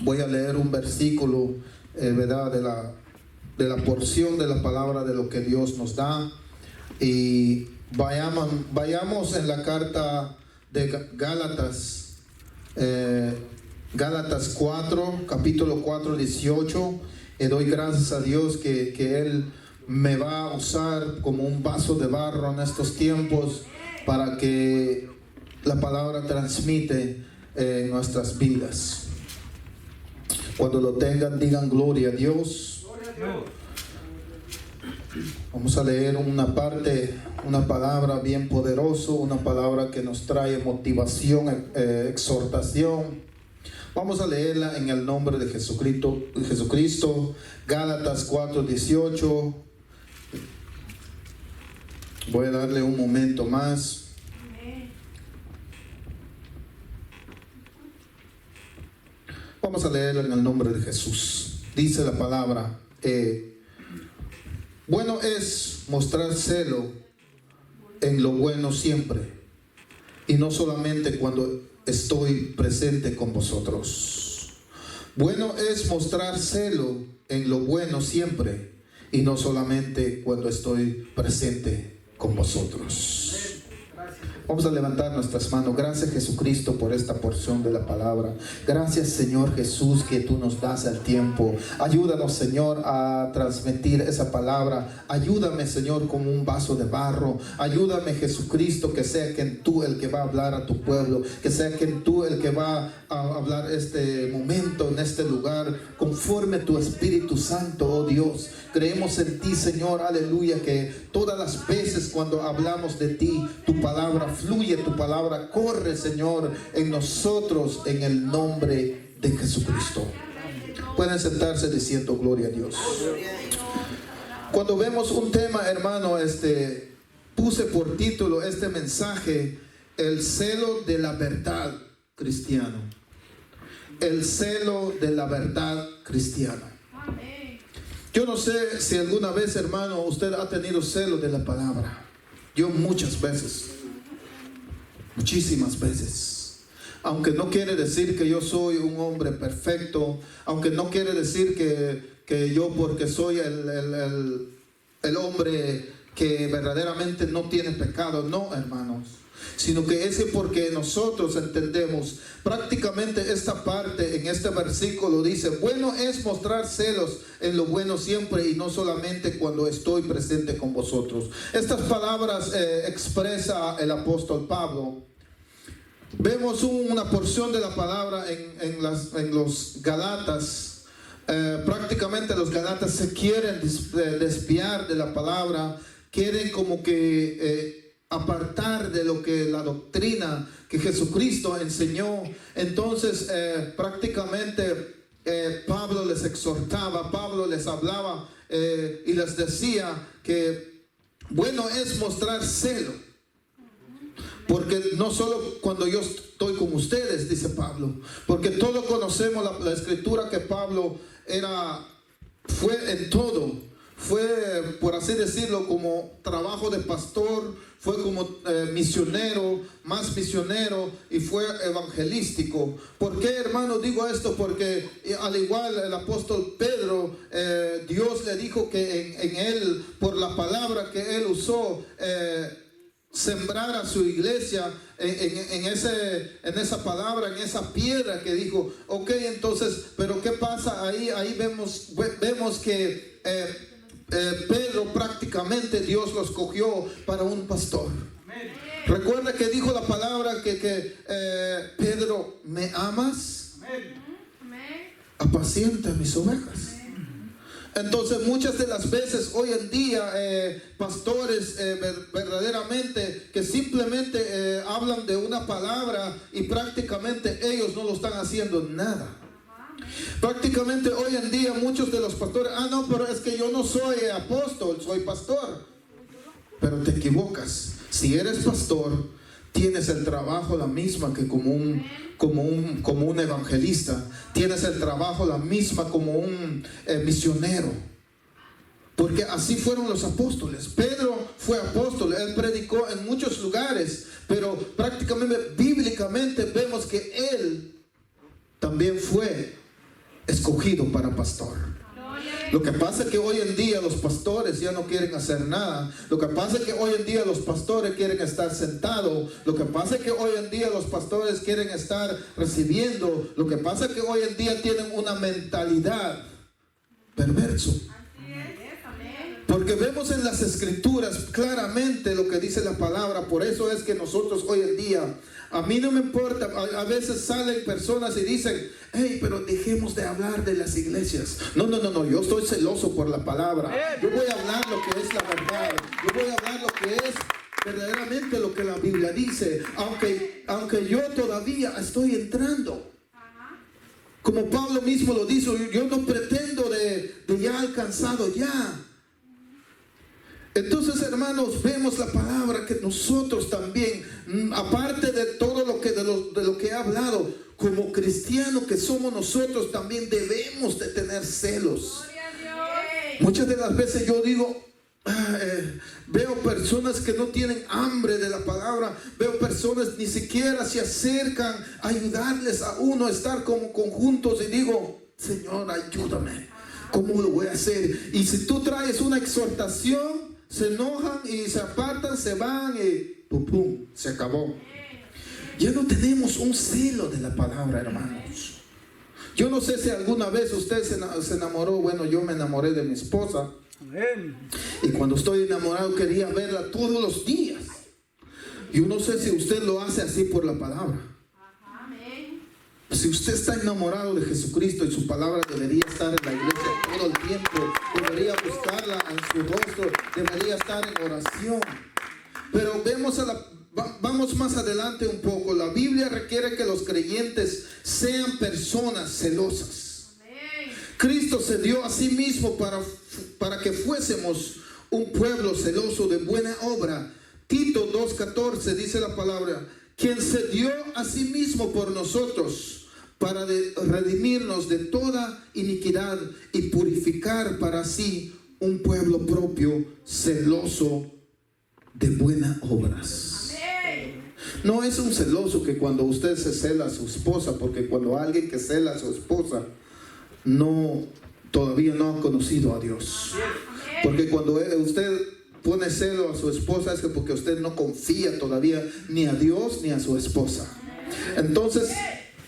Voy a leer un versículo, ¿verdad? De la porción de la palabra de lo que Dios nos da. Y vayamos en la carta de Gálatas, Gálatas 4, capítulo 4, 18. Doy gracias a Dios que Él me va a usar como un vaso de barro en estos tiempos para que la palabra transmite nuestras vidas. Cuando lo tengan, digan gloria a Dios. Vamos a leer una parte, una palabra bien poderosa, una palabra que nos trae motivación, exhortación. Vamos a leerla en el nombre de Jesucristo. Gálatas 4, 18. Voy a darle un momento más. Vamos a leerlo en el nombre de Jesús. Dice la palabra: bueno es mostrar celo en lo bueno siempre, y no solamente cuando estoy presente con vosotros. Bueno es mostrar celo en lo bueno siempre, y no solamente cuando estoy presente con vosotros. Vamos a levantar nuestras manos. Gracias, Jesucristo, por esta porción de la palabra. Gracias, Señor Jesús, que tú nos das el tiempo. Ayúdanos, Señor, a transmitir esa palabra. Ayúdame, Señor, como un vaso de barro. Ayúdame, Jesucristo, que sea que tú el que va a hablar a tu pueblo, que sea que tú el que va a hablar este momento en este lugar, conforme tu Espíritu Santo, oh Dios. Creemos en ti, Señor, aleluya, que todas las veces cuando hablamos de ti, tu palabra fluye, tu palabra corre, Señor, en nosotros, en el nombre de Jesucristo. Pueden sentarse diciendo gloria a Dios. Cuando vemos un tema, hermano, puse por título este mensaje: el celo de la verdad cristiano. El celo de la verdad cristiana. Yo no sé si alguna vez, hermano, usted ha tenido celo de la palabra. Yo muchas veces, muchísimas veces. Aunque no quiere decir que yo soy un hombre perfecto, aunque no quiere decir que yo, porque soy el hombre que verdaderamente no tiene pecado, no, hermanos. Sino que es porque nosotros entendemos prácticamente esta parte en este versículo. Dice: bueno es mostrar celos en lo bueno siempre, y no solamente cuando estoy presente con vosotros. Estas palabras expresa el apóstol Pablo. Vemos una porción de la palabra en los Galatas. Prácticamente los Galatas se quieren desviar de la palabra, quieren como que apartar de lo que la doctrina que Jesucristo enseñó. Entonces prácticamente Pablo les exhortaba, Pablo les hablaba y les decía que bueno es mostrar celo, porque no solo cuando yo estoy con ustedes, dice Pablo, porque todos conocemos la escritura, que Pablo fue en todo. Fue, por así decirlo, como trabajo de pastor, fue como misionero, más misionero, y fue evangelístico. ¿Por qué, hermano, digo esto? Porque al igual el apóstol Pedro, Dios le dijo que en él, por la palabra que él usó, sembrar a su iglesia en esa palabra, en esa piedra que dijo. Ok, entonces, pero ¿qué pasa ahí? Ahí vemos que Pedro prácticamente Dios lo escogió para un pastor. Recuerda que dijo la palabra que Pedro, ¿me amas? Apacienta mis ovejas. Entonces muchas de las veces hoy en día pastores verdaderamente que simplemente hablan de una palabra y prácticamente ellos no lo están haciendo nada. Prácticamente hoy en día muchos de los pastores: no, pero es que yo no soy apóstol, soy pastor. Pero te equivocas. Si eres pastor, tienes el trabajo la misma que como un evangelista. Tienes el trabajo la misma como un misionero. Porque así fueron los apóstoles. Pedro fue apóstol, él predicó en muchos lugares, pero prácticamente bíblicamente vemos que él también fue escogido para pastor. Lo que pasa es que hoy en día los pastores ya no quieren hacer nada. Lo que pasa es que hoy en día los pastores quieren estar sentados. Lo que pasa es que hoy en día los pastores quieren estar recibiendo. Lo que pasa es que hoy en día tienen una mentalidad perverso. Porque vemos en las escrituras claramente lo que dice la palabra. Por eso es que nosotros hoy en día, a mí no me importa, a veces salen personas y dicen, hey, pero dejemos de hablar de las iglesias. No, yo estoy celoso por la palabra. Yo voy a hablar lo que es la verdad. Yo voy a hablar lo que es verdaderamente lo que la Biblia dice. Aunque yo todavía estoy entrando. Como Pablo mismo lo dice, yo no pretendo de ya alcanzado ya. Entonces, hermanos, vemos la palabra que nosotros también, aparte de todo lo que de lo que he hablado, como cristianos que somos nosotros, también debemos de tener celos. Muchas de las veces yo digo, veo personas que no tienen hambre de la palabra, veo personas ni siquiera se acercan a ayudarles a uno a estar como conjuntos, y digo, Señor, ayúdame, ¿cómo lo voy a hacer? Y si tú traes una exhortación, se enojan y se apartan, se van y pum, se acabó. Ya no tenemos un celo de la palabra, hermanos. Yo no sé si alguna vez usted se enamoró. Bueno, yo me enamoré de mi esposa. Y cuando estoy enamorado quería verla todos los días. Yo no sé si usted lo hace así por la palabra. Si usted está enamorado de Jesucristo y su palabra, debería estar en la iglesia todo el tiempo, debería buscarla en su rostro, debería estar en oración. Pero vamos más adelante un poco. La Biblia requiere que los creyentes sean personas celosas. Cristo se dio a sí mismo para que fuésemos un pueblo celoso de buena obra. Tito 2:14 dice la palabra, quien se dio a sí mismo por nosotros, para redimirnos de toda iniquidad y purificar para sí un pueblo propio, celoso de buenas obras. No es un celoso que cuando usted se cela a su esposa, porque cuando alguien que cela a su esposa todavía no ha conocido a Dios. Porque cuando usted pone celo a su esposa es porque usted no confía todavía ni a Dios ni a su esposa. Entonces,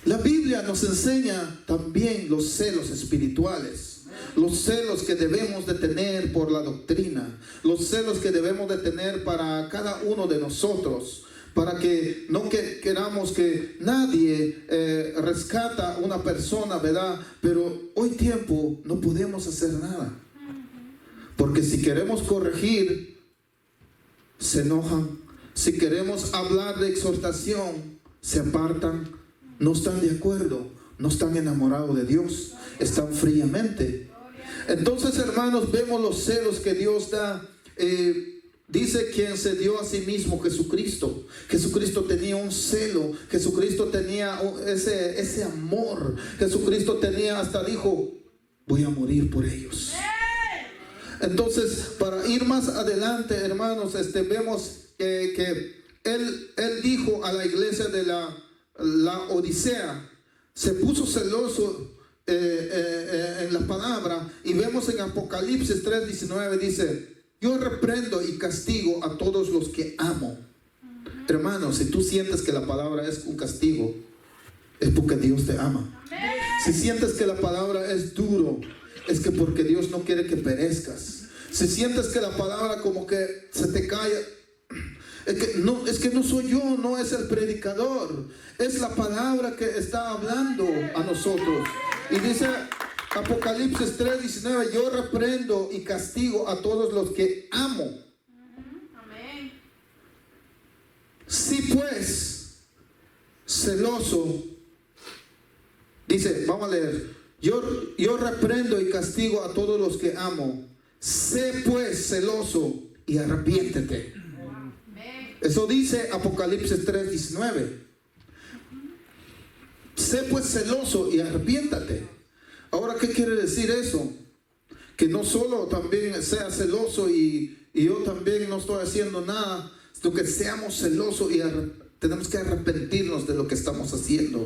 la Biblia nos enseña también los celos espirituales, los celos que debemos de tener por la doctrina, los celos que debemos de tener para cada uno de nosotros, para que no queramos que nadie rescata a una persona, ¿verdad? Pero hoy tiempo no podemos hacer nada, porque si queremos corregir, se enojan. Si queremos hablar de exhortación, se apartan. No están de acuerdo, no están enamorados de Dios, están fríamente. Entonces, hermanos, vemos los celos que Dios da. Dice quien se dio a sí mismo, Jesucristo. Jesucristo tenía un celo, Jesucristo tenía ese amor. Jesucristo tenía, hasta dijo, voy a morir por ellos. Entonces, para ir más adelante, hermanos, vemos que él dijo a la iglesia de la Odisea, se puso celoso en la palabra, y vemos en Apocalipsis 3:19 dice, yo reprendo y castigo a todos los que amo. Hermano, si tú sientes que la palabra es un castigo, es porque Dios te ama. Si sientes que la palabra es duro, es que porque Dios no quiere que perezcas. Si sientes que la palabra como que se te cae, es que no soy yo, no es el predicador, es la palabra que está hablando a nosotros. Y dice Apocalipsis 3:19, yo reprendo y castigo a todos los que amo. Si pues celoso, dice, vamos a leer, yo reprendo y castigo a todos los que amo. Sé pues celoso y arrepiéntete. Eso dice Apocalipsis 3:19. Sé pues celoso y arrepiéntate. Ahora, ¿qué quiere decir eso? Que no solo también sea celoso y yo también no estoy haciendo nada, sino que seamos celosos y tenemos que arrepentirnos de lo que estamos haciendo.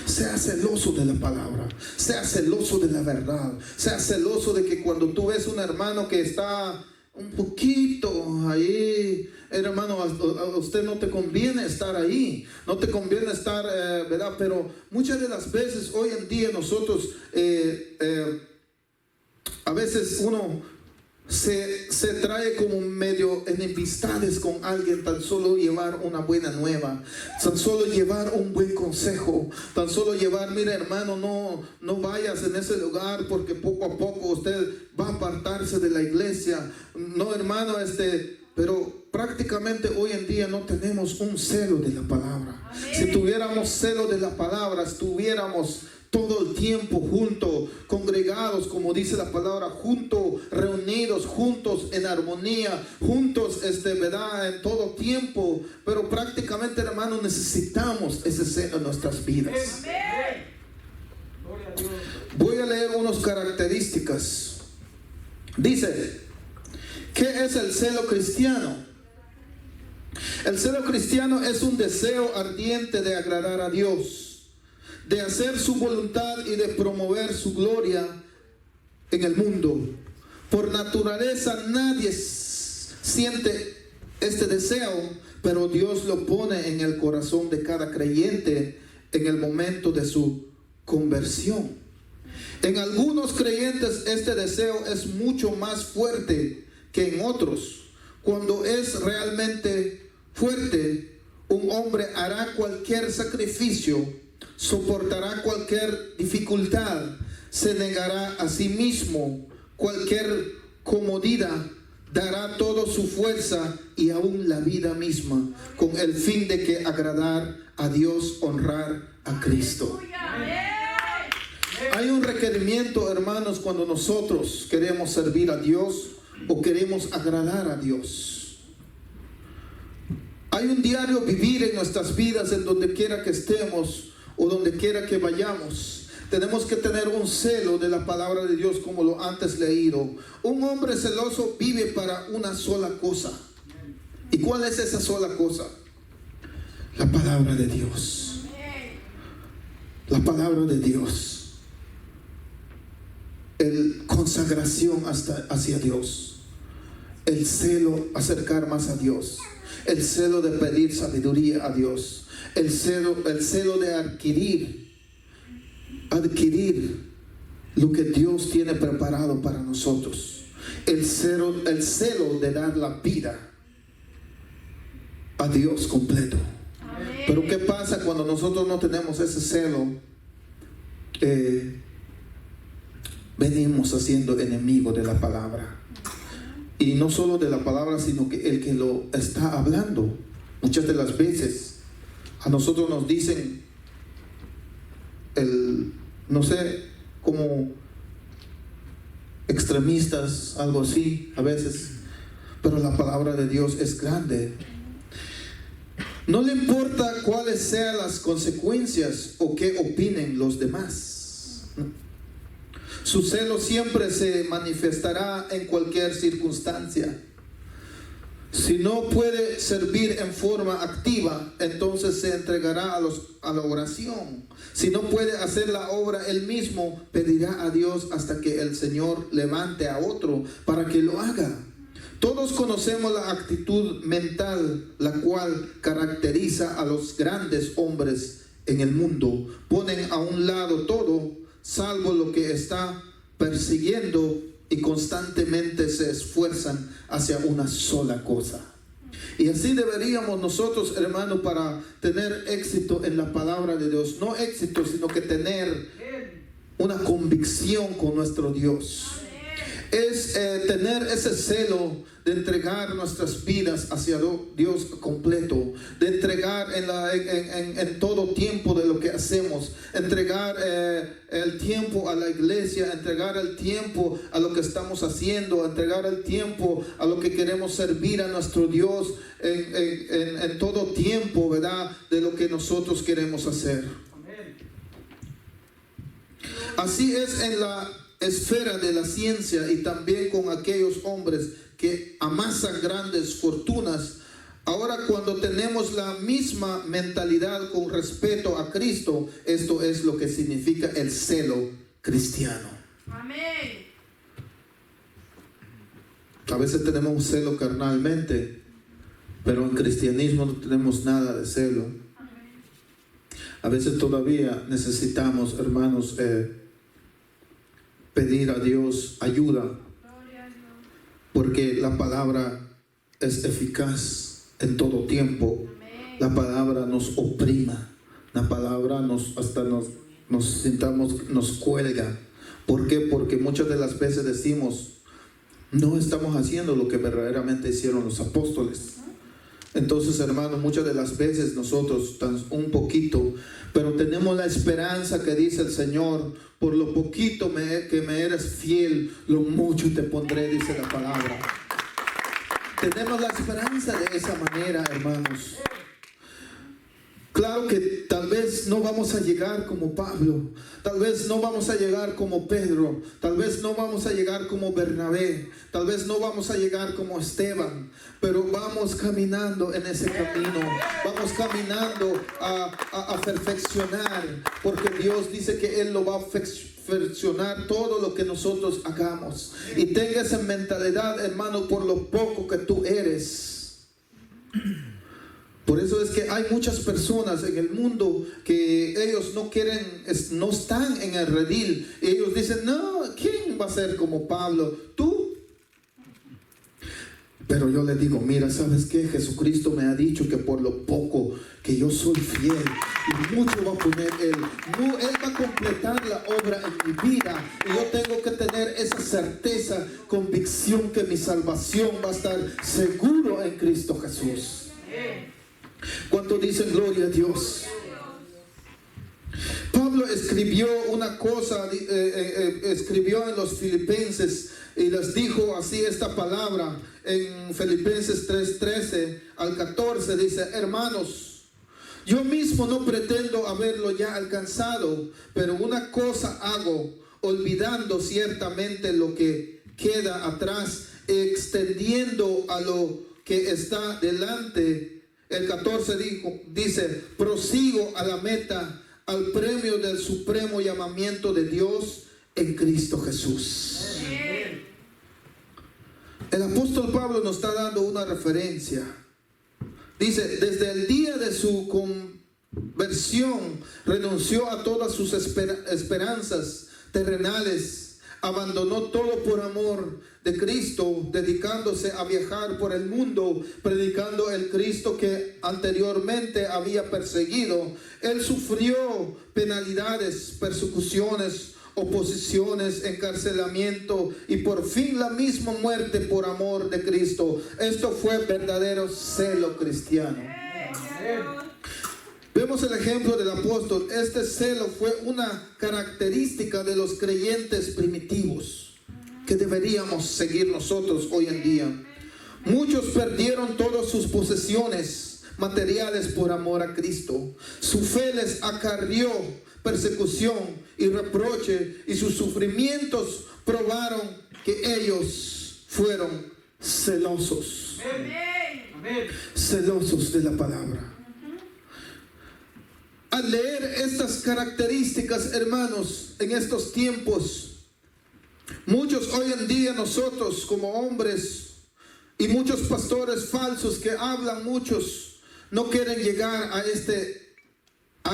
Sea celoso de la palabra, sea celoso de la verdad, sea celoso de que cuando tú ves un hermano que está un poquito ahí, hermano, a usted no te conviene estar ahí, no te conviene estar, ¿verdad? Pero muchas de las veces hoy en día nosotros, a veces uno se trae como medio enemistades con alguien, tan solo llevar una buena nueva, tan solo llevar un buen consejo, tan solo llevar, mira hermano, no vayas en ese lugar porque poco a poco usted va a apartarse de la iglesia. No hermano, pero prácticamente hoy en día no tenemos un celo de la palabra. Amén. Si tuviéramos celo de la palabra, estuviéramos todo el tiempo juntos, congregados, como dice la palabra, juntos, reunidos, juntos en armonía, juntos, ¿verdad? En todo tiempo. Pero prácticamente, hermanos, necesitamos ese celo en nuestras vidas. Amén. Voy a leer unas características. Dice, ¿qué es el celo cristiano? El celo cristiano es un deseo ardiente de agradar a Dios, de hacer su voluntad y de promover su gloria en el mundo. Por naturaleza nadie siente este deseo, pero Dios lo pone en el corazón de cada creyente en el momento de su conversión. En algunos creyentes este deseo es mucho más fuerte que en otros. Cuando es realmente fuerte, un hombre hará cualquier sacrificio, soportará cualquier dificultad, se negará a sí mismo cualquier comodidad, dará toda su fuerza y aún la vida misma, con el fin de que agradar a Dios, honrar a Cristo. Hay un requerimiento, hermanos, cuando nosotros queremos servir a Dios o queremos agradar a Dios. Hay un diario vivir en nuestras vidas, en donde quiera que estemos o donde quiera que vayamos. Tenemos que tener un celo de la palabra de Dios, como lo antes leído. Un hombre celoso vive para una sola cosa. ¿Y cuál es esa sola cosa? La palabra de Dios. La palabra de Dios. El consagración hacia Dios. El celo acercar más a Dios. El celo de pedir sabiduría a Dios. El celo de adquirir lo que Dios tiene preparado para nosotros. El celo de dar la vida a Dios completo. Amén. Pero ¿qué pasa cuando nosotros no tenemos ese celo? Venimos haciendo enemigo de la palabra. Y no solo de la palabra, sino que el que lo está hablando. Muchas de las veces a nosotros nos dicen, no sé, como extremistas, algo así, a veces. Pero la palabra de Dios es grande. No le importa cuáles sean las consecuencias o qué opinen los demás. Su celo siempre se manifestará en cualquier circunstancia. Si no puede servir en forma activa, entonces se entregará a la oración. Si no puede hacer la obra él mismo, pedirá a Dios hasta que el Señor levante a otro para que lo haga. Todos conocemos la actitud mental, la cual caracteriza a los grandes hombres en el mundo. Ponen a un lado todo, salvo lo que está persiguiendo, y constantemente se esfuerzan hacia una sola cosa. Y así deberíamos nosotros, hermanos, para tener éxito en la palabra de Dios. No éxito, sino que tener una convicción con nuestro Dios. Es tener ese celo de entregar nuestras vidas hacia Dios completo, de entregar en todo tiempo de lo que hacemos, entregar el tiempo a la iglesia, entregar el tiempo a lo que estamos haciendo, entregar el tiempo a lo que queremos servir a nuestro Dios en todo tiempo, ¿verdad? De lo que nosotros queremos hacer. Así es en la esfera de la ciencia y también con aquellos hombres que amasan grandes fortunas. Ahora, cuando tenemos la misma mentalidad con respeto a Cristo, esto es lo que significa el celo cristiano. Amén. A veces tenemos un celo carnalmente, pero en cristianismo no tenemos nada de celo. A veces todavía necesitamos, hermanos, pedir a Dios ayuda, porque la palabra es eficaz en todo tiempo. La palabra nos oprima, la palabra nos cuelga. ¿Por qué? Porque muchas de las veces decimos, no estamos haciendo lo que verdaderamente hicieron los apóstoles. Entonces, hermanos, muchas de las veces nosotros tan un poquito, pero tenemos la esperanza que dice el Señor: por lo poquito que me eres fiel, lo mucho te pondré, dice la palabra. Tenemos la esperanza de esa manera, hermanos. Claro que tal vez no vamos a llegar como Pablo, tal vez no vamos a llegar como Pedro, tal vez no vamos a llegar como Bernabé, tal vez no vamos a llegar como Esteban, pero vamos caminando en ese camino, vamos caminando a perfeccionar, porque Dios dice que Él lo va a perfeccionar todo lo que nosotros hagamos. Y tenga esa mentalidad, hermano, por lo poco que tú eres. Por eso es que hay muchas personas en el mundo que ellos no quieren, no están en el redil. Ellos dicen, no, ¿quién va a ser como Pablo? ¿Tú? Pero yo le digo, mira, ¿sabes qué? Jesucristo me ha dicho que por lo poco que yo soy fiel, y mucho va a poner Él. No, Él va a completar la obra en mi vida. Y yo tengo que tener esa certeza, convicción que mi salvación va a estar seguro en Cristo Jesús. ¿Cuántos dicen gloria a Dios? Pablo escribió una cosa, escribió en los Filipenses y les dijo así esta palabra en Filipenses 3:13 al 14. Dice: hermanos, yo mismo no pretendo haberlo ya alcanzado, pero una cosa hago, olvidando ciertamente lo que queda atrás, extendiendo a lo que está delante. El 14 dice: prosigo a la meta, al premio del supremo llamamiento de Dios en Cristo Jesús. El apóstol Pablo nos está dando una referencia. Dice: desde el día de su conversión renunció a todas sus esperanzas terrenales. Abandonó todo por amor de Cristo, dedicándose a viajar por el mundo, predicando el Cristo que anteriormente había perseguido. Él sufrió penalidades, persecuciones, oposiciones, encarcelamiento y por fin la misma muerte por amor de Cristo. Esto fue verdadero celo cristiano. Vemos el ejemplo del apóstol. Este celo fue una característica de los creyentes primitivos que deberíamos seguir nosotros hoy en día. Muchos perdieron todas sus posesiones materiales por amor a Cristo. Su fe les acarrió persecución y reproche, y sus sufrimientos probaron que ellos fueron celosos. Celosos de la palabra. Al leer estas características, hermanos, en estos tiempos, muchos hoy en día, nosotros como hombres y muchos pastores falsos que hablan, muchos no quieren llegar a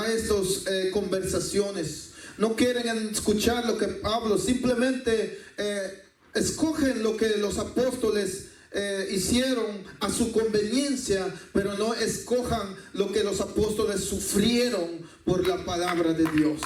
estas conversaciones, no quieren escuchar lo que hablo, simplemente escogen lo que los apóstoles hicieron a su conveniencia, pero no escojan lo que los apóstoles sufrieron por la palabra de Dios.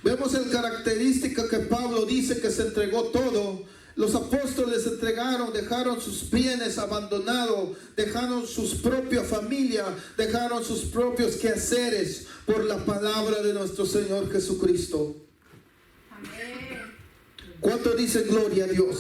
Vemos la característica que Pablo dice que se entregó todo. Los apóstoles se entregaron, dejaron sus bienes abandonados, dejaron sus propias familias, dejaron sus propios quehaceres por la palabra de nuestro Señor Jesucristo. Amén. ¿Cuánto dice gloria a Dios?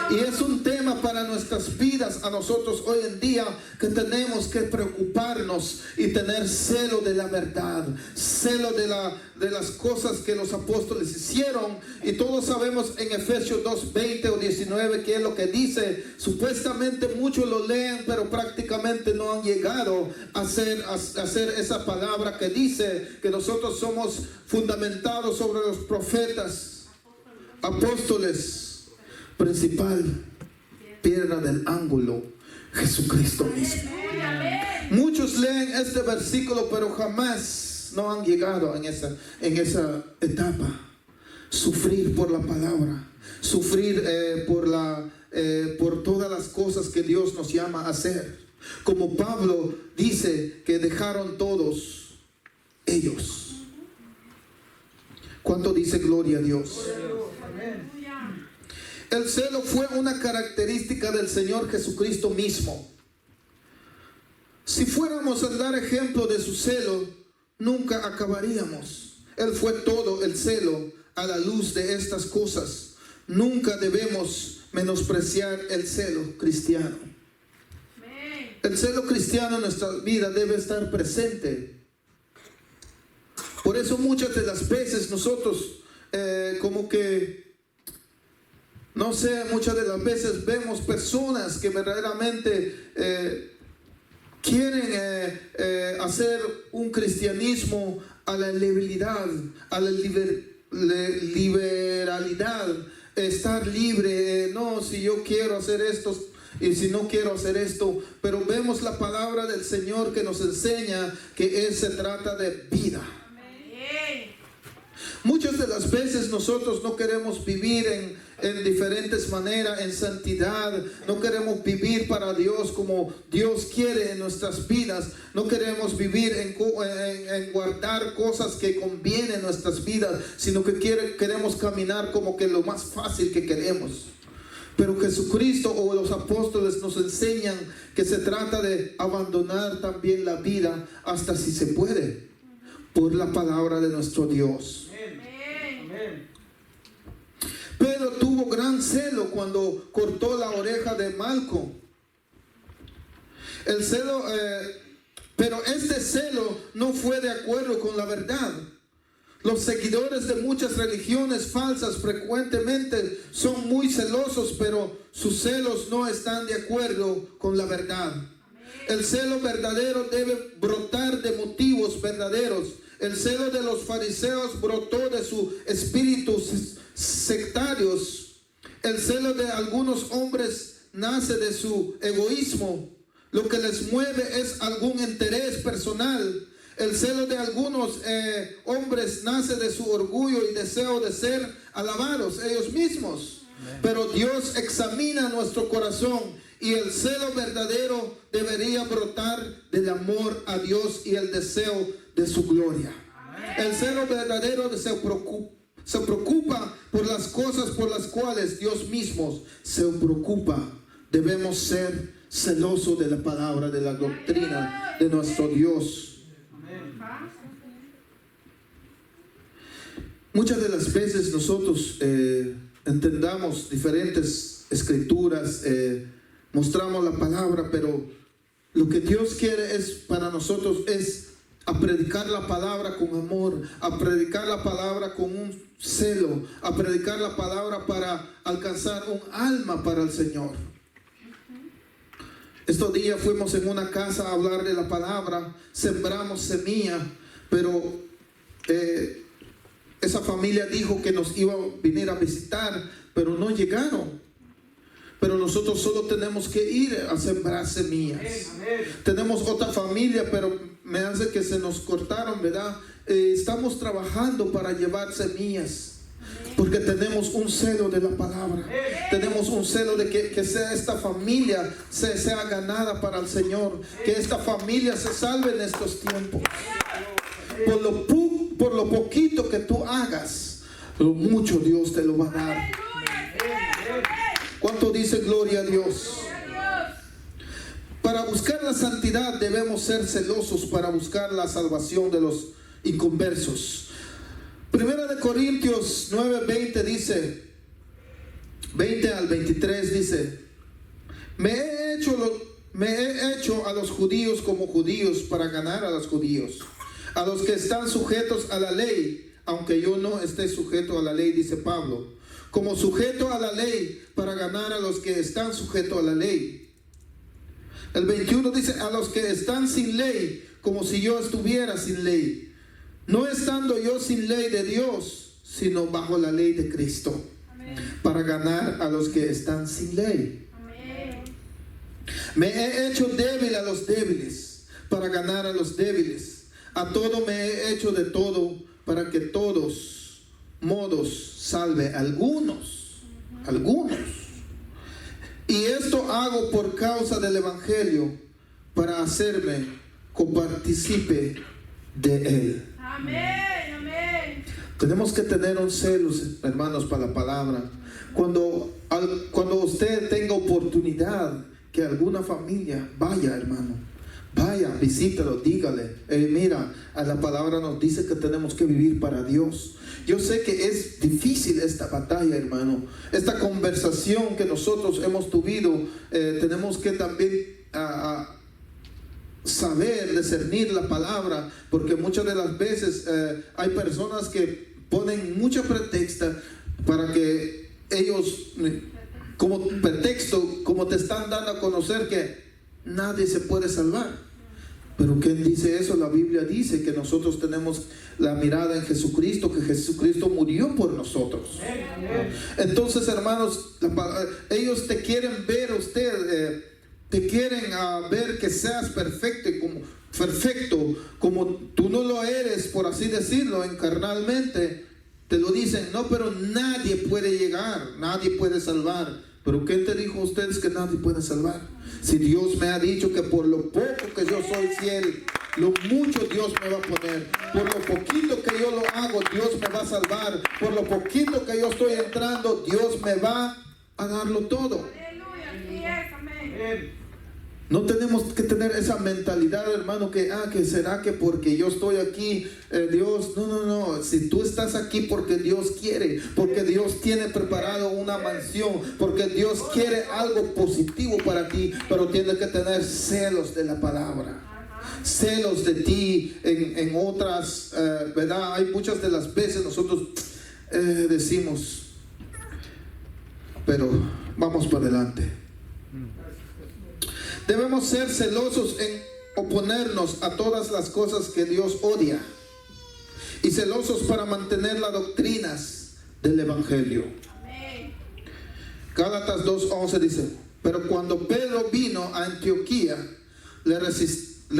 Y es un tema para nuestras vidas a nosotros hoy en día, que tenemos que preocuparnos y tener celo de la verdad, celo de las cosas que los apóstoles hicieron. Y todos sabemos en Efesios 2:20 o 19 que es lo que dice. Supuestamente muchos lo leen, pero prácticamente no han llegado a hacer esa palabra que dice que nosotros somos fundamentados sobre los profetas, apóstoles, principal piedra del ángulo, Jesucristo mismo. Muchos leen este versículo, pero jamás no han llegado en esa etapa. Sufrir por la palabra, sufrir por todas las cosas que Dios nos llama a hacer. Como Pablo dice que dejaron todos ellos. ¿Cuánto dice gloria a Dios? El celo fue una característica del Señor Jesucristo mismo. Si fuéramos a dar ejemplo de su celo, nunca acabaríamos. Él fue todo el celo a la luz de estas cosas. Nunca debemos menospreciar el celo cristiano. El celo cristiano en nuestra vida debe estar presente. Por eso muchas de las veces nosotros muchas de las veces vemos personas que verdaderamente quieren hacer un cristianismo a la liberalidad, a la liberalidad, estar libre, no, si yo quiero hacer esto y si no quiero hacer esto, pero vemos la palabra del Señor que nos enseña que se trata de vida. Muchas de las veces nosotros no queremos vivir en diferentes maneras, en santidad. No queremos vivir para Dios como Dios quiere en nuestras vidas. No queremos vivir en guardar cosas que convienen en nuestras vidas, sino que queremos caminar como que lo más fácil que queremos. Pero Jesucristo o los apóstoles nos enseñan que se trata de abandonar también la vida hasta si se puede, por la palabra de nuestro Dios. Pedro tuvo gran celo cuando cortó la oreja de Malco. El celo, pero este celo no fue de acuerdo con la verdad. Los seguidores de muchas religiones falsas frecuentemente son muy celosos, pero sus celos no están de acuerdo con la verdad. El celo verdadero debe brotar de motivos verdaderos. El celo de los fariseos brotó de su espíritu sectarios. El celo de algunos hombres nace de su egoísmo. Lo que les mueve es algún interés personal. El celo de algunos hombres nace de su orgullo y deseo de ser alabados ellos mismos. Pero Dios examina nuestro corazón y el celo verdadero debería brotar del amor a Dios y el deseo de su gloria. El celo verdadero se preocupa por las cosas por las cuales Dios mismo se preocupa. Debemos ser celosos de la palabra, de la doctrina de nuestro Dios. Muchas de las veces nosotros entendamos diferentes escrituras, mostramos la palabra, pero lo que Dios quiere es para nosotros es a predicar la palabra con amor, a predicar la palabra con un celo, a predicar la palabra para alcanzar un alma para el Señor. Estos días fuimos en una casa a hablar de la palabra, sembramos semilla, pero esa familia dijo que nos iba a venir a visitar, pero no llegaron. Pero nosotros solo tenemos que ir a sembrar semillas. Tenemos otra familia, pero me hace que se nos cortaron, ¿verdad? Estamos trabajando para llevar semillas, porque tenemos un celo de la palabra. Tenemos un celo de que sea esta familia sea ganada para el Señor, que esta familia se salve en estos tiempos. Por lo poquito que tú hagas, lo mucho Dios te lo va a dar. ¿Cuánto dice gloria a Dios? Para buscar la santidad debemos ser celosos para buscar la salvación de los inconversos. Primera de Corintios 9:20 dice: 20 al 23 dice: me he hecho a los judíos como judíos para ganar a los judíos, a los que están sujetos a la ley, aunque yo no esté sujeto a la ley, dice Pablo, como sujeto a la ley para ganar a los que están sujetos a la ley. El 21 dice: a los que están sin ley, como si yo estuviera sin ley, no estando yo sin ley de Dios, sino bajo la ley de Cristo, para ganar a los que están sin ley. Me he hecho débil a los débiles, para ganar a los débiles. A todo me he hecho de todo, para que todos modos salve algunos. Y esto hago por causa del Evangelio, para hacerme copartícipe de él. Amén. Tenemos que tener un celo, hermanos, para la palabra. Cuando usted tenga oportunidad, que alguna familia vaya, hermano, vaya, visítalo, dígale: mira, a la palabra nos dice que tenemos que vivir para Dios. Yo sé que es difícil esta batalla, hermano. Esta conversación que nosotros hemos tenido, tenemos que también saber discernir la palabra, porque muchas de las veces hay personas que ponen mucho pretexto para que ellos, como pretexto, como te están dando a conocer que nadie se puede salvar. Pero ¿quién dice eso? La Biblia dice que nosotros tenemos la mirada en Jesucristo, que Jesucristo murió por nosotros. Entonces, hermanos, ellos te quieren ver usted, te quieren ver que seas perfecto, como tú no lo eres, por así decirlo, carnalmente. Te lo dicen: no, pero nadie puede llegar, nadie puede salvar. Pero ¿quién te dijo a ustedes que nadie puede salvar? Si Dios me ha dicho que por lo poco que yo soy fiel, lo mucho Dios me va a poner. Por lo poquito que yo lo hago, Dios me va a salvar. Por lo poquito que yo estoy entrando, Dios me va a darlo todo. Aleluya, así es, amén. No tenemos que tener esa mentalidad, hermano, que será que porque yo estoy aquí, Dios, no. Si tú estás aquí porque Dios quiere, porque Dios tiene preparado una mansión, porque Dios quiere algo positivo para ti, pero tienes que tener celos de la palabra, celos de ti en otras, ¿verdad? Hay muchas de las veces nosotros decimos, pero vamos para adelante. Debemos ser celosos en oponernos a todas las cosas que Dios odia, y celosos para mantener las doctrinas del Evangelio. Amén. Gálatas 2:11 dice: pero cuando Pedro vino a Antioquía, le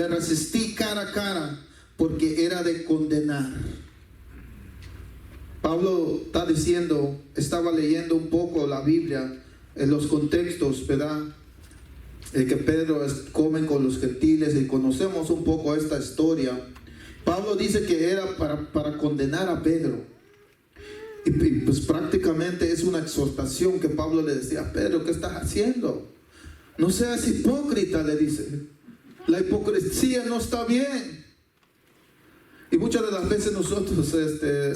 resistí cara a cara, porque era de condenar. Pablo está diciendo, estaba leyendo un poco la Biblia en los contextos, ¿verdad? Que Pedro come con los gentiles, y conocemos un poco esta historia. Pablo dice que era para condenar a Pedro, y pues prácticamente es una exhortación que Pablo le decía a Pedro: ¿qué estás haciendo? No seas hipócrita, le dice. La hipocresía no está bien. Y muchas de las veces nosotros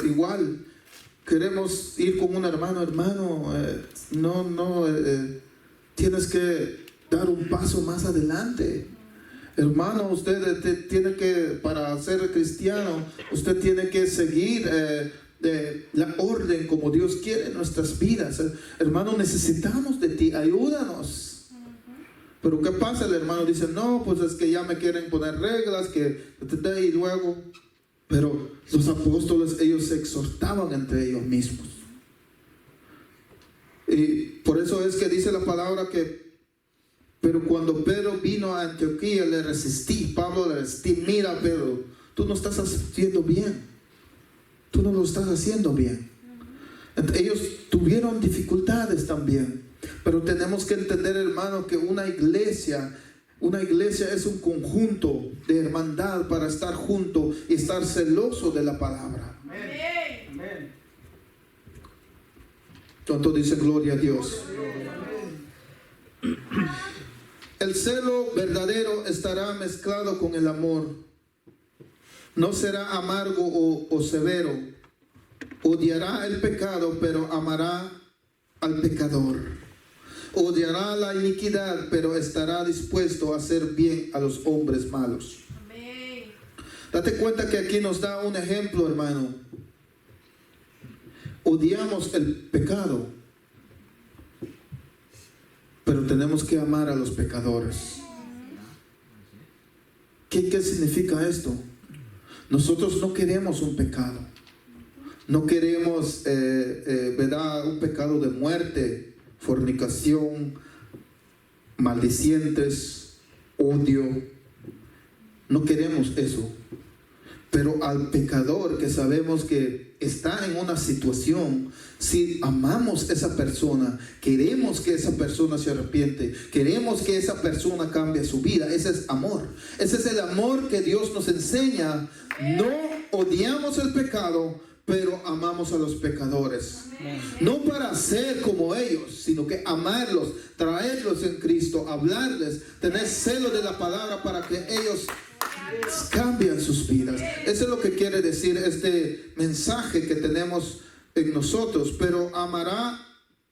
igual queremos ir con un hermano, tienes que dar un paso más adelante. Hermano, usted tiene que, para ser cristiano, usted tiene que seguir la orden como Dios quiere en nuestras vidas. Hermano, necesitamos de ti, ayúdanos. Pero ¿qué pasa? El hermano dice: no, pues es que ya me quieren poner reglas, y luego. Pero los apóstoles, ellos se exhortaban entre ellos mismos. Y por eso es que dice la palabra que: pero cuando Pedro vino a Antioquía, le resistí. Pablo le resistí: mira, Pedro, tú no estás haciendo bien. Tú no lo estás haciendo bien. Ellos tuvieron dificultades también. Pero tenemos que entender, hermano, que una iglesia es un conjunto de hermandad para estar juntos y estar celoso de la palabra. Amén. Entonces dice: gloria a Dios. El celo verdadero estará mezclado con el amor. No será amargo o severo. Odiará el pecado, pero amará al pecador. Odiará la iniquidad, pero estará dispuesto a hacer bien a los hombres malos. Amén. Date cuenta que aquí nos da un ejemplo, hermano. Odiamos el pecado, pero tenemos que amar a los pecadores. ¿Qué significa esto? Nosotros no queremos un pecado. No queremos, ¿verdad? Un pecado de muerte, fornicación, maldicientes, odio. No queremos eso. Pero al pecador que sabemos que está en una situación, si amamos a esa persona, queremos que esa persona se arrepiente, queremos que esa persona cambie su vida, ese es amor. Ese es el amor que Dios nos enseña. No odiamos el pecado, pero amamos a los pecadores. No para ser como ellos, sino que amarlos, traerlos en Cristo, hablarles, tener celo de la palabra para que ellos cambian sus vidas. Eso es lo que quiere decir este mensaje que tenemos en nosotros. Pero amará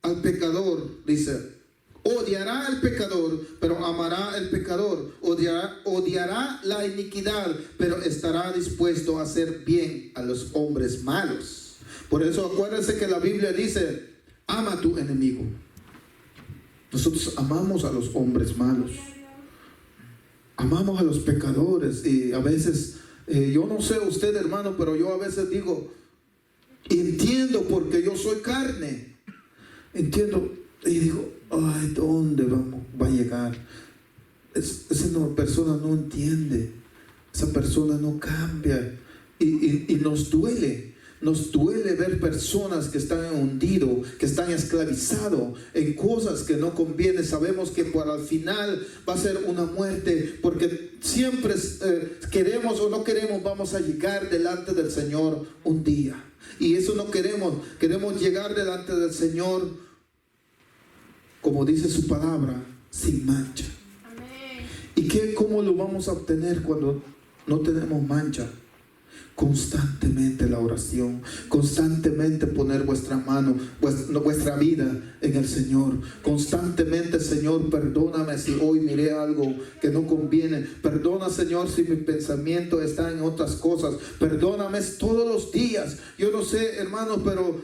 al pecador, dice. Odiará al pecador, pero amará al pecador. Odiará la iniquidad, pero estará dispuesto a hacer bien a los hombres malos. Por eso acuérdense que la Biblia dice: ama a tu enemigo. Nosotros amamos a los hombres malos. Amamos a los pecadores. Y a veces, yo no sé usted, hermano, pero yo a veces digo, entiendo porque yo soy carne. Entiendo y digo, ay, ¿dónde va a llegar? Esa persona no entiende. Esa persona no cambia. Y nos duele. Nos duele ver personas que están hundidos, que están esclavizados en cosas que no convienen. Sabemos que para el final va a ser una muerte, porque siempre queremos o no queremos, vamos a llegar delante del Señor un día. Y eso no queremos. Queremos llegar delante del Señor, como dice su palabra, sin mancha. Amén. ¿Y cómo lo vamos a obtener cuando no tenemos mancha? Constantemente la oración, constantemente poner vuestra mano, vuestra vida en el Señor. Constantemente: Señor, perdóname si hoy miré algo que no conviene. Perdona, Señor, si mi pensamiento está en otras cosas. Perdóname todos los días. Yo no sé, hermano, pero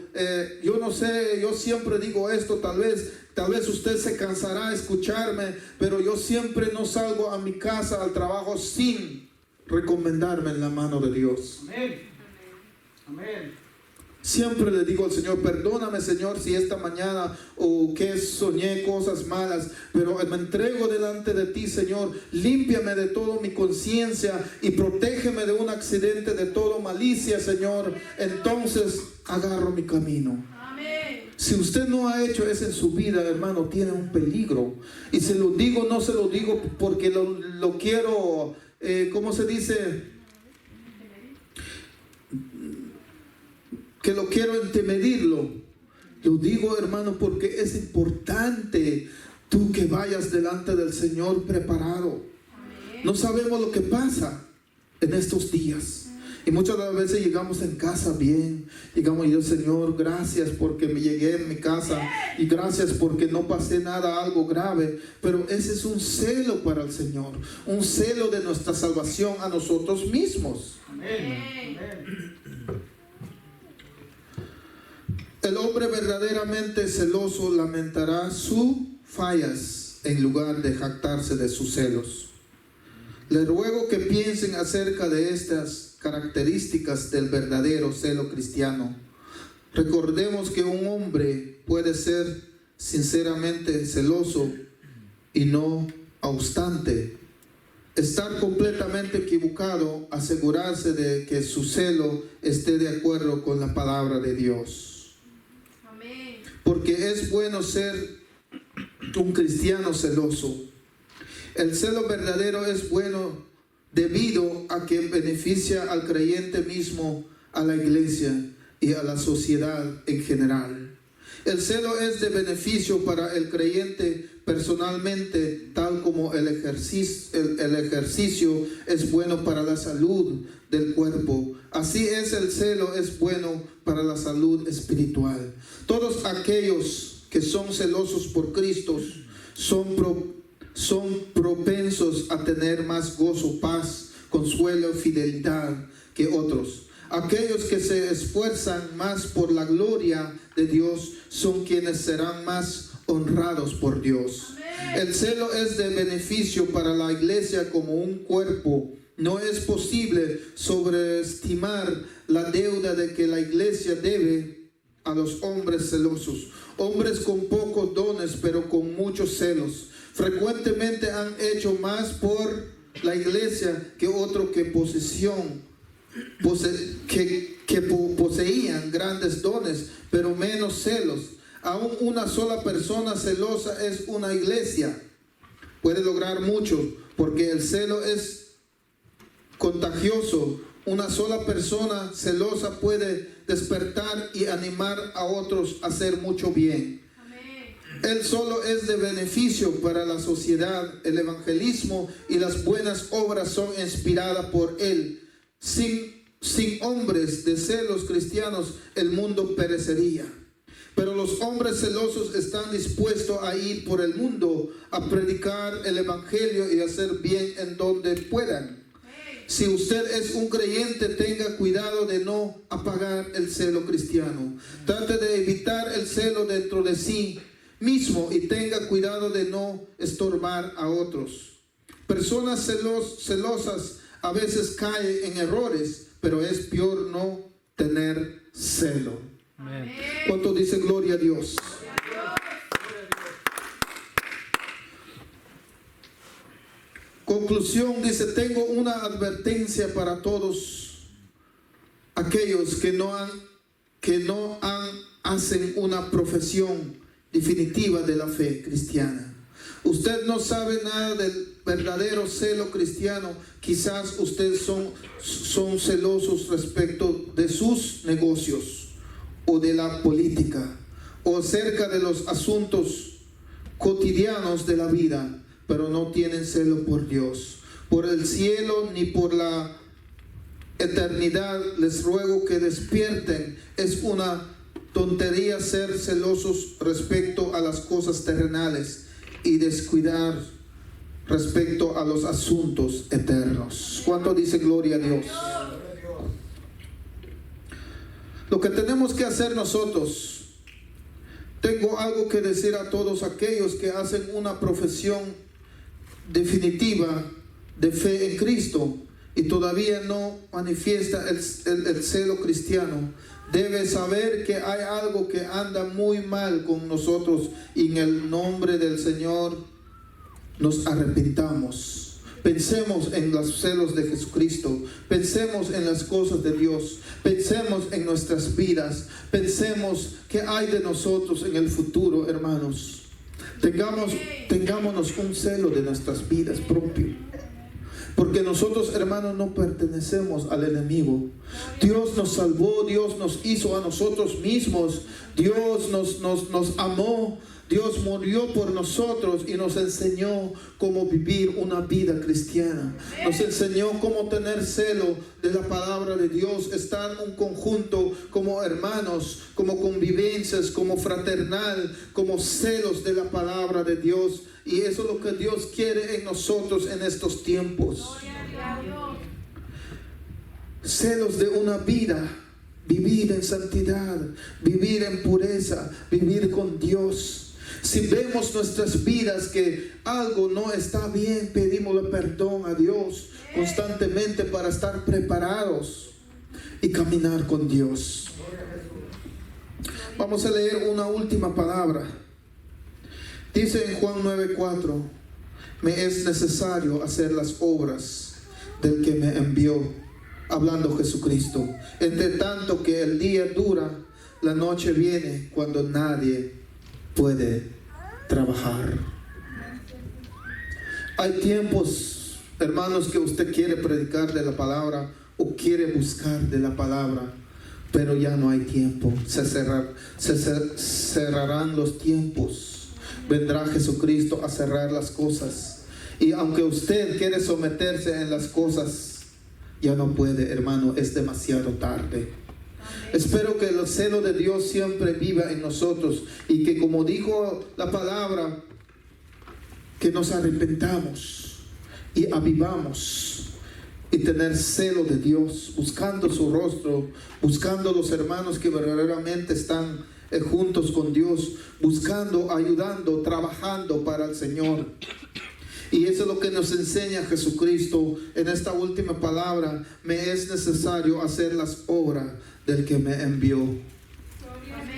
yo no sé, yo siempre digo esto, tal vez usted se cansará de escucharme, pero yo siempre no salgo a mi casa, al trabajo, sin recomendarme en la mano de Dios. Amén. Amén. Siempre le digo al Señor: perdóname, Señor, si esta mañana o que soñé cosas malas, pero me entrego delante de ti, Señor. Límpiame de toda mi conciencia y protégeme de un accidente, de toda malicia, Señor. Entonces agarro mi camino. Amén. Si usted no ha hecho eso en su vida, hermano, tiene un peligro. Y se lo digo, no se lo digo porque lo quiero, ¿cómo se dice? Que lo quiero entemedirlo. Lo digo, hermano, porque es importante tú que vayas delante del Señor preparado. Amén. No sabemos lo que pasa en estos días. Y muchas veces llegamos en casa bien. Llegamos y yo: Señor, gracias porque me llegué en mi casa. Y gracias porque no pasé nada, algo grave. Pero ese es un celo para el Señor. Un celo de nuestra salvación a nosotros mismos. Amén. Amén. El hombre verdaderamente celoso lamentará sus fallas en lugar de jactarse de sus celos. Les ruego que piensen acerca de estas características del verdadero celo cristiano. Recordemos que un hombre puede ser sinceramente celoso y no obstante estar completamente equivocado, asegurarse de que su celo esté de acuerdo con la palabra de Dios. Amén. Porque es bueno ser un cristiano celoso. El celo verdadero es bueno debido a que beneficia al creyente mismo, a la iglesia y a la sociedad en general. El celo es de beneficio para el creyente personalmente, tal como el ejercicio es bueno para la salud del cuerpo. Así es, el celo es bueno para la salud espiritual. Todos aquellos que son celosos por Cristo son propensos a tener más gozo, paz, consuelo, fidelidad que otros. Aquellos que se esfuerzan más por la gloria de Dios son quienes serán más honrados por Dios. El celo es de beneficio para la iglesia como un cuerpo. No es posible sobreestimar la deuda de que la iglesia debe a los hombres celosos. Hombres con pocos dones, pero con muchos celos. Frecuentemente han hecho más por la iglesia que otro que poseían grandes dones, pero menos celos. Aún una sola persona celosa es una iglesia. Puede lograr mucho, porque el celo es contagioso. Una sola persona celosa puede despertar y animar a otros a hacer mucho bien. Él solo es de beneficio para la sociedad. El evangelismo y las buenas obras son inspiradas por él. Sin hombres de celos cristianos, el mundo perecería. Pero los hombres celosos están dispuestos a ir por el mundo a predicar el evangelio y hacer bien en donde puedan. Si usted es un creyente, tenga cuidado de no apagar el celo cristiano. Trate de evitar el celo dentro de sí mismo y tenga cuidado de no estorbar a otros. Personas celosas a veces caen en errores, pero es peor no tener celo. Amén. ¿Cuánto dice gloria a Dios? Conclusión dice: tengo una advertencia para todos aquellos que no hacen una profesión definitiva de la fe cristiana. Usted no sabe nada del verdadero celo cristiano. Quizás ustedes son celosos respecto de sus negocios o de la política o acerca de los asuntos cotidianos de la vida, pero no tienen celo por Dios, por el cielo ni por la eternidad. Les ruego que despierten. Es una tontería ser celosos respecto a las cosas terrenales y descuidar respecto a los asuntos eternos. ¿Cuánto dice gloria a Dios? Lo que tenemos que hacer nosotros, tengo algo que decir a todos aquellos que hacen una profesión definitiva de fe en Cristo y todavía no manifiesta el celo cristiano. Debe saber que hay algo que anda muy mal con nosotros, y en el nombre del Señor nos arrepintamos. Pensemos en los celos de Jesucristo, pensemos en las cosas de Dios, pensemos en nuestras vidas, pensemos qué hay de nosotros en el futuro, hermanos. Tengámonos un celo de nuestras vidas propio. Porque nosotros, hermanos, no pertenecemos al enemigo. Dios nos salvó, Dios nos hizo a nosotros mismos, Dios nos amó, Dios murió por nosotros y nos enseñó cómo vivir una vida cristiana. Nos enseñó cómo tener celo de la palabra de Dios, estar en un conjunto como hermanos, como convivencias, como fraternal, como celos de la palabra de Dios. Y eso es lo que Dios quiere en nosotros en estos tiempos. Celos de una vida, vivir en santidad, vivir en pureza, vivir con Dios. Si vemos nuestras vidas que algo no está bien, pedimosle perdón a Dios constantemente para estar preparados y caminar con Dios. Vamos a leer una última palabra. Dice en Juan 9:4: me es necesario hacer las obras del que me envió, hablando Jesucristo. Entre tanto que el día dura, la noche viene cuando nadie puede trabajar. Hay tiempos, hermanos, que usted quiere predicar de la palabra o quiere buscar de la palabra, pero ya no hay tiempo. Se cerrarán los tiempos. Vendrá Jesucristo a cerrar las cosas. Y aunque usted quiere someterse en las cosas, ya no puede, hermano, es demasiado tarde. Espero que el celo de Dios siempre viva en nosotros y que, como dijo la palabra, que nos arrepentamos y avivamos y tener celo de Dios, buscando su rostro, buscando los hermanos que verdaderamente están juntos con Dios, buscando, ayudando, trabajando para el Señor. Y eso es lo que nos enseña Jesucristo en esta última palabra: me es necesario hacer las obras del que me envió.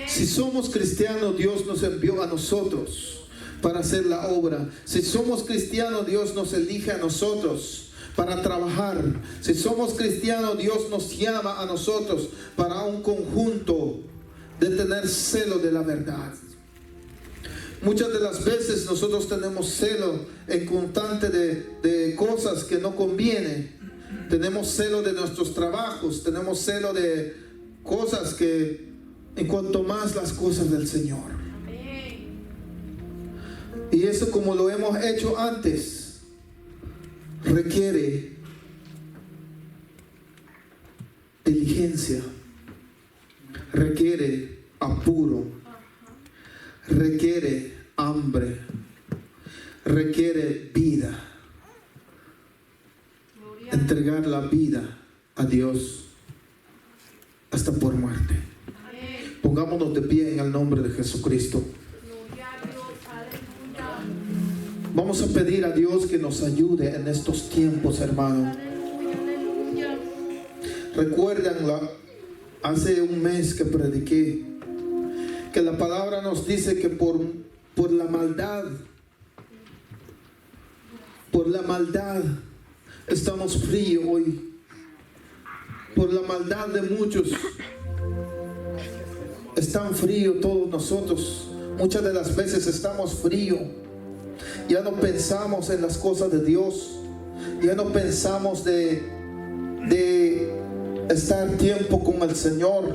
Si somos cristianos, Dios nos envió a nosotros para hacer la obra. Si somos cristianos, Dios nos elige a nosotros para trabajar. Si somos cristianos, Dios nos llama a nosotros para un conjunto de tener celo de la verdad. Muchas de las veces nosotros tenemos celo en constante de cosas que no convienen. Tenemos celo de nuestros trabajos, tenemos celo de cosas que, en cuanto más las cosas del Señor. Y eso, como lo hemos hecho antes, requiere diligencia, requiere apuro, requiere hambre, requiere vida. Entregar la vida a Dios hasta por muerte. Pongámonos de pie en el nombre de Jesucristo. Vamos a pedir a Dios que nos ayude en estos tiempos, hermano. Recuerdan hace un mes que prediqué que la palabra nos dice que por la maldad estamos fríos hoy. Por la maldad de muchos están fríos todos nosotros. Muchas de las veces estamos fríos. Ya no pensamos en las cosas de Dios. Ya no pensamos de estar tiempo con el Señor.